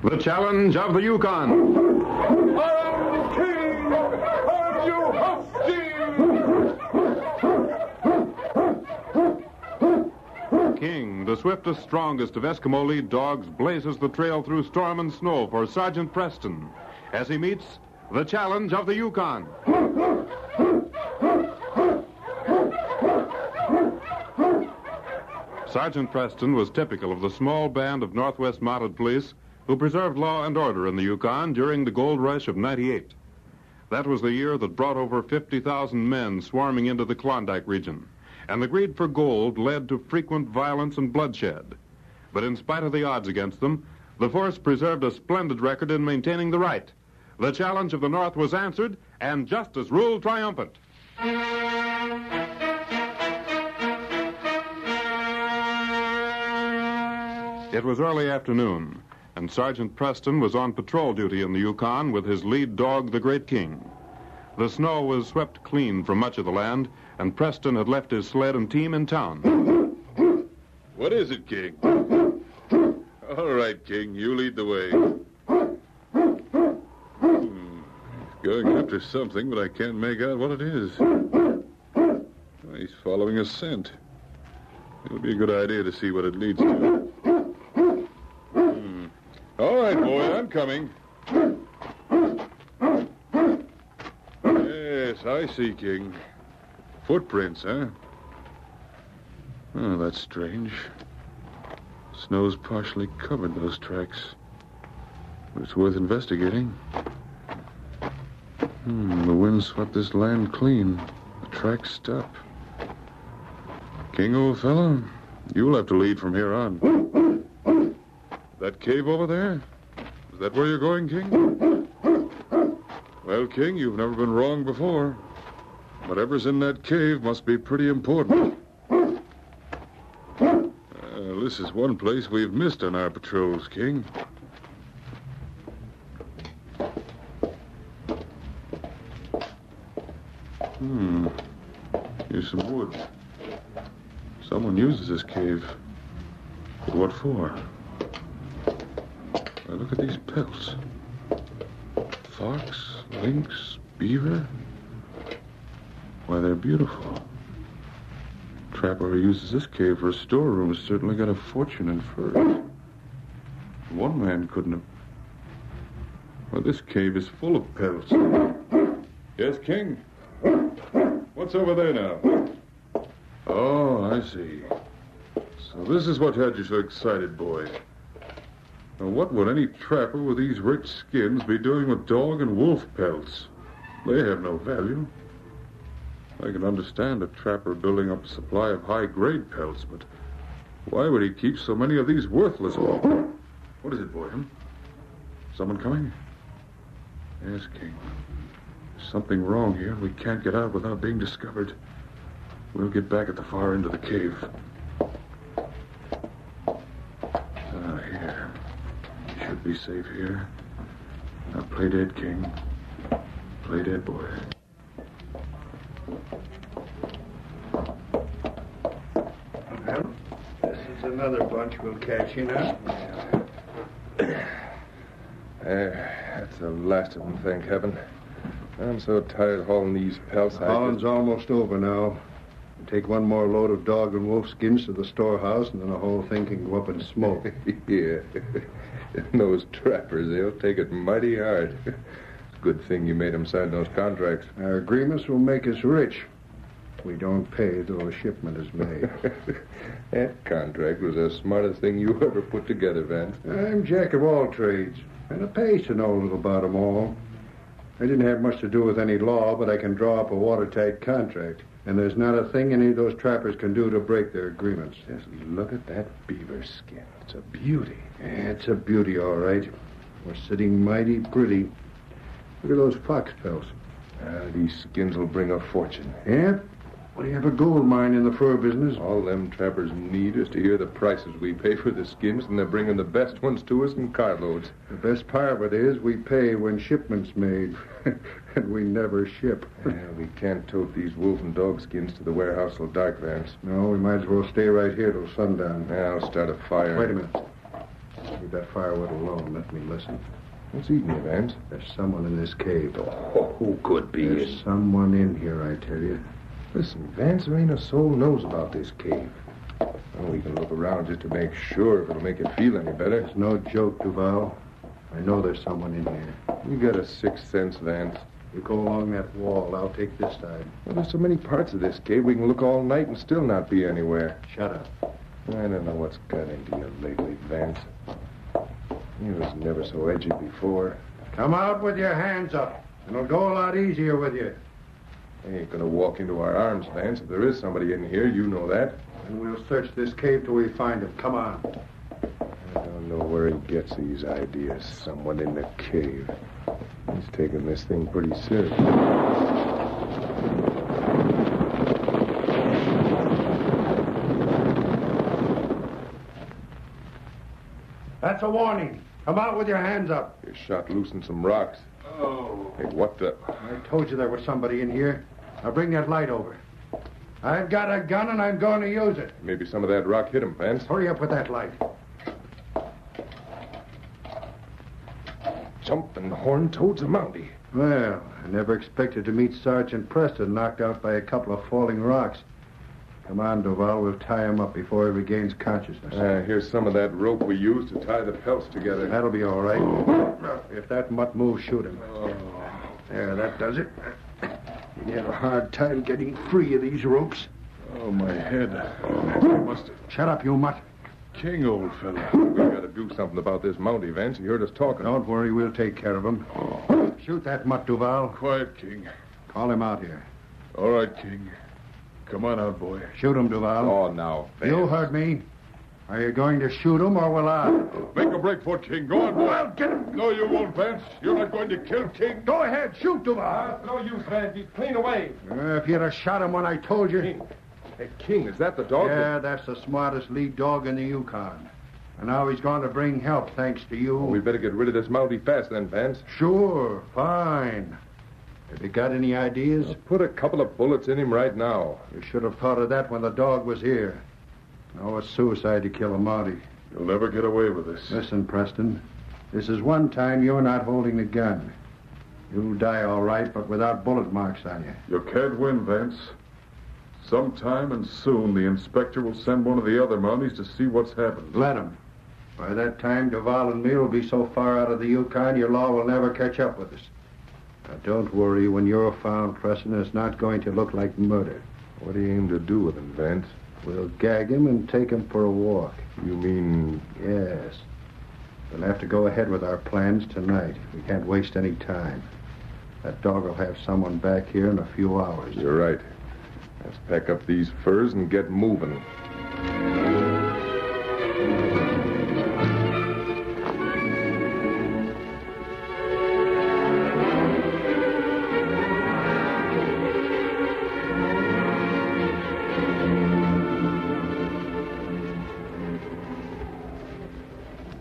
The challenge of the Yukon. I'm king of you Husky! King, the swiftest, strongest of Eskimo lead dogs, blazes the trail through storm and snow for Sergeant Preston as he meets the challenge of the Yukon. Sergeant Preston was typical of the small band of Northwest Mounted Police who preserved law and order in the Yukon during the gold rush of '98. That was the year that brought over 50,000 men swarming into the Klondike region, and the greed for gold led to frequent violence and bloodshed. But in spite of the odds against them, the force preserved a splendid record in maintaining the right. The challenge of the North was answered, and justice ruled triumphant. It was early afternoon, and Sergeant Preston was on patrol duty in the Yukon with his lead dog, the Great King. The snow was swept clean from much of the land, and Preston had left his sled and team in town. What is it, King? All right, King, you lead the way. He's going after something, but I can't make out what it is. He's following a scent. It'll be a good idea to see what it leads to. All right, boy, I'm coming. Yes, I see, King. Footprints, huh? Oh, that's strange. Snow's partially covered those tracks. But it's worth investigating. The wind swept this land clean. The tracks stop. King, old fellow, you'll have to lead from here on. That cave over there? Is that where you're going, King? Well, King, you've never been wrong before. Whatever's in that cave must be pretty important. This is one place we've missed on our patrols, King. Here's some wood. Someone uses this cave. But what for? Now look at these pelts. Fox, lynx, beaver. Why, they're beautiful. Trapper who uses this cave for a storeroom has certainly got a fortune in furs. One man couldn't have... Well, this cave is full of pelts. Yes, King? What's over there now? Oh, I see. So this is what had you so excited, boy. Now, what would any trapper with these rich skins be doing with dog and wolf pelts? They have no value. I can understand a trapper building up a supply of high-grade pelts, but why would he keep so many of these worthless ones? What is it, boy? Someone coming? Yes, King. There's something wrong here. We can't get out without being discovered. We'll get back at the far end of the cave. Here. You should be safe here. Now play dead, King. Play dead, boy. Well, this is another bunch we'll catch, you know. That's the last of them, thank heaven. I'm so tired hauling these pelts. Hauling's almost over now. Take one more load of dog and wolf skins to the storehouse, and then the whole thing can go up in smoke. Yeah. Those trappers, they'll take it mighty hard. It's a good thing you made them sign those contracts. Our agreements will make us rich. We don't pay till the shipment is made. That contract was the smartest thing you ever put together, Vance. I'm jack of all trades, and it pays to know a little about them all. I didn't have much to do with any law, but I can draw up a watertight contract. And there's not a thing any of those trappers can do to break their agreements. Just look at that beaver skin. It's a beauty. Yeah, it's a beauty, all right. We're sitting mighty pretty. Look at those fox pelts. These skins will bring a fortune. Yeah? We have a gold mine in the fur business. All them trappers need is to hear the prices we pay for the skins, and they're bringing the best ones to us in carloads. The best part of it is we pay when shipment's made, and we never ship. We can't tote these wolf and dog skins to the warehouse till dark, Vance. No, we might as well stay right here till sundown. I'll start a fire. Wait a minute. Leave that firewood alone. Let me listen. What's eating you, Vance? There's someone in this cave. Oh, who could be? There's someone in here, I tell you. Listen, Vance, there ain't a soul knows about this cave. Well, we can look around just to make sure if it'll make it feel any better. It's no joke, Duval. I know there's someone in here. You got a sixth sense, Vance. You go along that wall. I'll take this side. Well, there's so many parts of this cave we can look all night and still not be anywhere. Shut up. I don't know what's got into you lately, Vance. You was never so edgy before. Come out with your hands up. It'll go a lot easier with you. I ain't gonna walk into our arms, Vance. If there is somebody in here, you know that. And we'll search this cave till we find him. Come on. I don't know where he gets these ideas. Someone in the cave. He's taking this thing pretty serious. That's a warning. Come out with your hands up. You shot loose in some rocks. Oh. Hey, what the... I told you there was somebody in here. Now bring that light over. I've got a gun and I'm going to use it. Maybe some of that rock hit him, Vance. Hurry up with that light. Jumping horn-toad's a mountie. Well, I never expected to meet Sergeant Preston knocked out by a couple of falling rocks. Come on, Duval. We'll tie him up before he regains consciousness. Here's some of that rope we used to tie the pelts together. That'll be all right. If that mutt moves, shoot him. There, that does it. You have a hard time getting free of these ropes. Oh, my head. Must have... Shut up, you mutt. King, old fella. We gotta do something about this mountie, Vance. He heard us talking. Don't worry, we'll take care of him. Shoot that mutt, Duval. Quiet, King. Call him out here. All right, King. Come on out, boy. Shoot him, Duval. Oh, now, Vance. You heard me. Are you going to shoot him or will I? Make a break for it, King. Go on, boy. Well, get him. No, you won't, Vance. You're not going to kill King. Go ahead, shoot Duval. No use, Vance. He's clean away. If you'd have shot him when I told you. Hey, King, is that the dog? Yeah, that's the smartest lead dog in the Yukon. And now he's going to bring help, thanks to you. Well, we better get rid of this mountie fast, then, Vance. Sure, fine. Have you got any ideas? I'll put a couple of bullets in him right now. You should have thought of that when the dog was here. No, it's suicide to kill a Mountie. You'll never get away with this. Listen, Preston. This is one time you're not holding the gun. You'll die all right, but without bullet marks on you. You can't win, Vance. Sometime and soon, the inspector will send one of the other Mounties to see what's happened. Let him. By that time, Duval and me will be so far out of the Yukon, your law will never catch up with us. Now, don't worry. When you're found, Preston, it's not going to look like murder. What do you aim to do with him, Vance? We'll gag him and take him for a walk. You mean... Yes. We'll have to go ahead with our plans tonight. We can't waste any time. That dog will have someone back here in a few hours. You're right. Let's pack up these furs and get moving.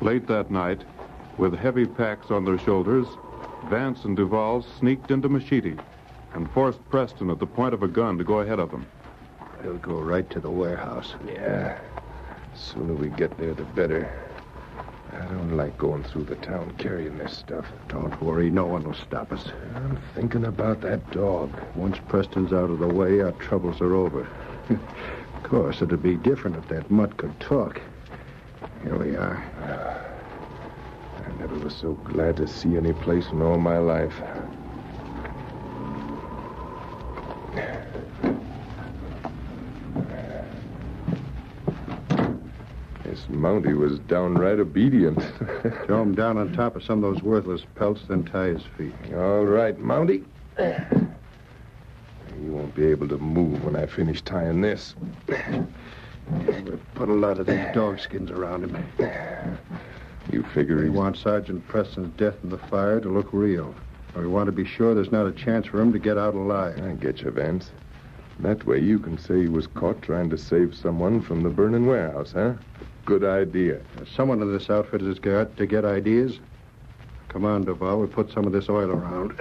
Late that night, with heavy packs on their shoulders, Vance and Duval sneaked into Machete and forced Preston at the point of a gun to go ahead of them. We'll go right to the warehouse. Yeah. The sooner we get there, the better. I don't like going through the town carrying this stuff. Don't worry, no one will stop us. I'm thinking about that dog. Once Preston's out of the way, our troubles are over. Of course, it'd be different if that mutt could talk. Here we are. I never was so glad to see any place in all my life. This Mountie was downright obedient. Throw him down on top of some of those worthless pelts, then tie his feet. All right, Mountie. You won't be able to move when I finish tying this. We'll put a lot of these dog skins around him. You figure We he's... want Sergeant Preston's death in the fire to look real. We want to be sure there's not a chance for him to get out alive. I get you, Vance. That way you can say he was caught trying to save someone from the burning warehouse, huh? Good idea. Someone in this outfit has got to get ideas. Come on, Duval. We'll put some of this oil around.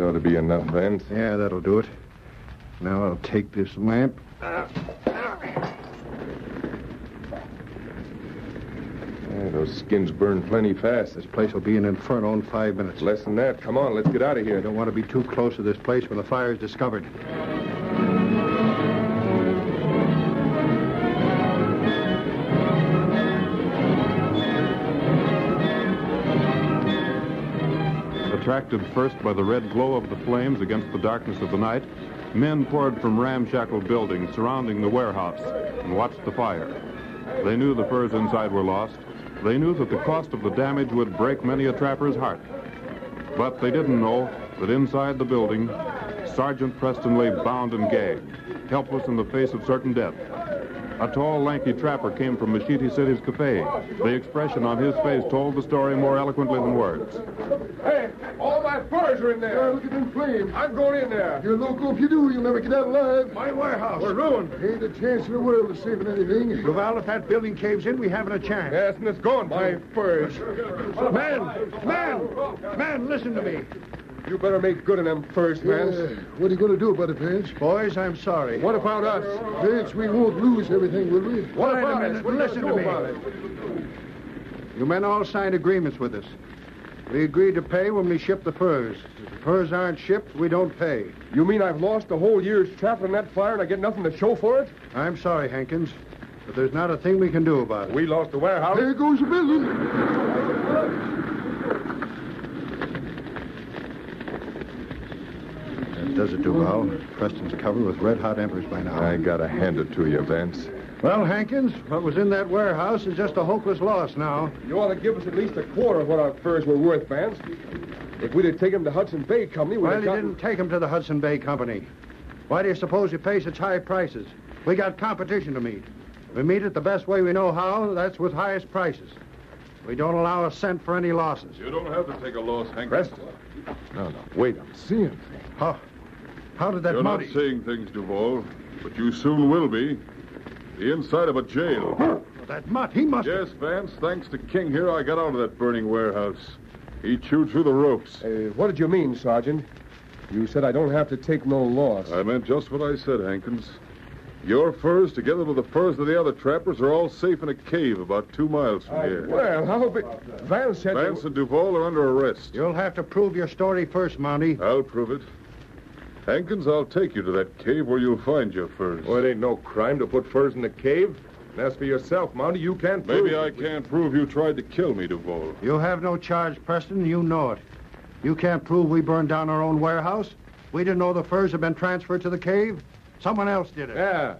That ought to be enough, Vance. Yeah, that'll do it. Now I'll take this lamp. Those skins burn plenty fast. This place will be an inferno in 5 minutes. Less than that. Come on, let's get out of I here. don't want to be too close to this place when the fire is discovered. Attracted first by the red glow of the flames against the darkness of the night, men poured from ramshackle buildings surrounding the warehouse and watched the fire. They knew the furs inside were lost. They knew that the cost of the damage would break many a trapper's heart. But they didn't know that inside the building, Sergeant Preston lay bound and gagged, helpless in the face of certain death. A tall, lanky trapper came from Mashiti City's cafe. The expression on his face told the story more eloquently than words. Hey, all my furs are in there. Yeah, look at them flames. I'm going in there. You're local. If you do, you'll never get out alive. My warehouse. We're ruined. Ain't a chance in the world of saving anything. Duval, if that building caves in, we haven't a chance. Yes, and it's gone. My furs. Man, listen to me. You better make good on them furs, Vance. What are you going to do about it, Vance? Boys, I'm sorry. What about us? Vance, we won't lose everything, will we? What Wait a about minute. us? What are you Listen gonna to do me. about it? You men all signed agreements with us. We agreed to pay when we ship the furs. If the furs aren't shipped, we don't pay. You mean I've lost a whole year's trap in that fire and I get nothing to show for it? I'm sorry, Hankins, but there's not a thing we can do about it. We lost the warehouse. There goes the building. That does it, Duval. Preston's covered with red-hot embers by now. I gotta hand it to you, Vance. Well, Hankins, what was in that warehouse is just a hopeless loss now. You ought to give us at least a quarter of what our furs were worth, Vance. If we'd have taken them to Hudson Bay Company, we'd Well, have you gotten... didn't take him to the Hudson Bay Company. Why do you suppose you pay such high prices? We got competition to meet. We meet it the best way we know how, that's with highest prices. We don't allow a cent for any losses. You don't have to take a loss, Hank. Preston. No, wait, I'm seeing things. How did that You're Mountie... not seeing things, Duval, but you soon will be. The inside of a jail. That mutt, he must... Yes, Vance, thanks to King here, I got out of that burning warehouse. He chewed through the ropes. What did you mean, Sergeant? You said I don't have to take no loss. I meant just what I said, Hankins. Your furs, together with the furs of the other trappers, are all safe in a cave about 2 miles from here. Well, how big... Vance said... Vance and Duval are under arrest. You'll have to prove your story first, Mountie. I'll prove it. Hankins, I'll take you to that cave where you'll find your furs. Well, it ain't no crime to put furs in the cave. And as for yourself, Mountie, you can't prove... Maybe I can't prove you tried to kill me, Duval. You have no charge, Preston. You know it. You can't prove we burned down our own warehouse. We didn't know the furs had been transferred to the cave. Someone else did it. Yeah,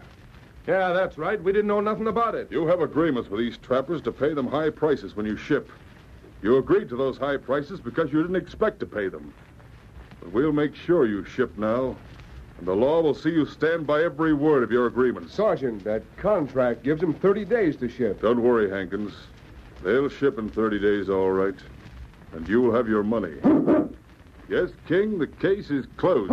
that's right. We didn't know nothing about it. You have agreements with these trappers to pay them high prices when you ship. You agreed to those high prices because you didn't expect to pay them. But we'll make sure you ship now, and the law will see you stand by every word of your agreement. Sergeant, that contract gives them 30 days to ship. Don't worry, Hankins. They'll ship in 30 days, all right. And you'll have your money. Yes, King, the case is closed.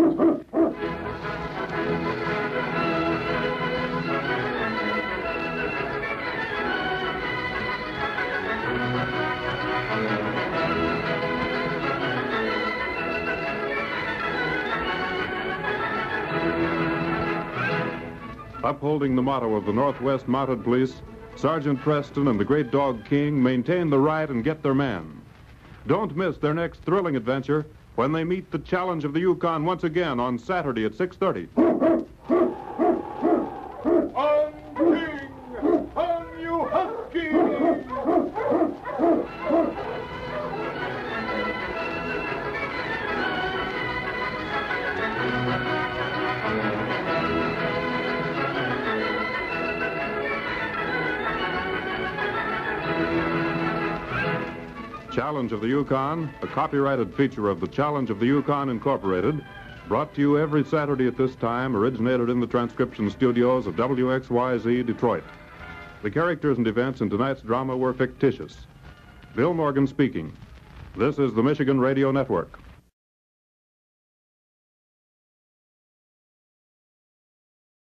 Upholding the motto of the Northwest Mounted Police, Sergeant Preston and the great dog King maintain the right and get their man. Don't miss their next thrilling adventure when they meet the challenge of the Yukon once again on Saturday at 6:30. On King! On you, Husky! Challenge of the Yukon, a copyrighted feature of the Challenge of the Yukon Incorporated, brought to you every Saturday at this time, originated in the transcription studios of WXYZ Detroit. The characters and events in tonight's drama were fictitious. Bill Morgan speaking. This is the Michigan Radio Network.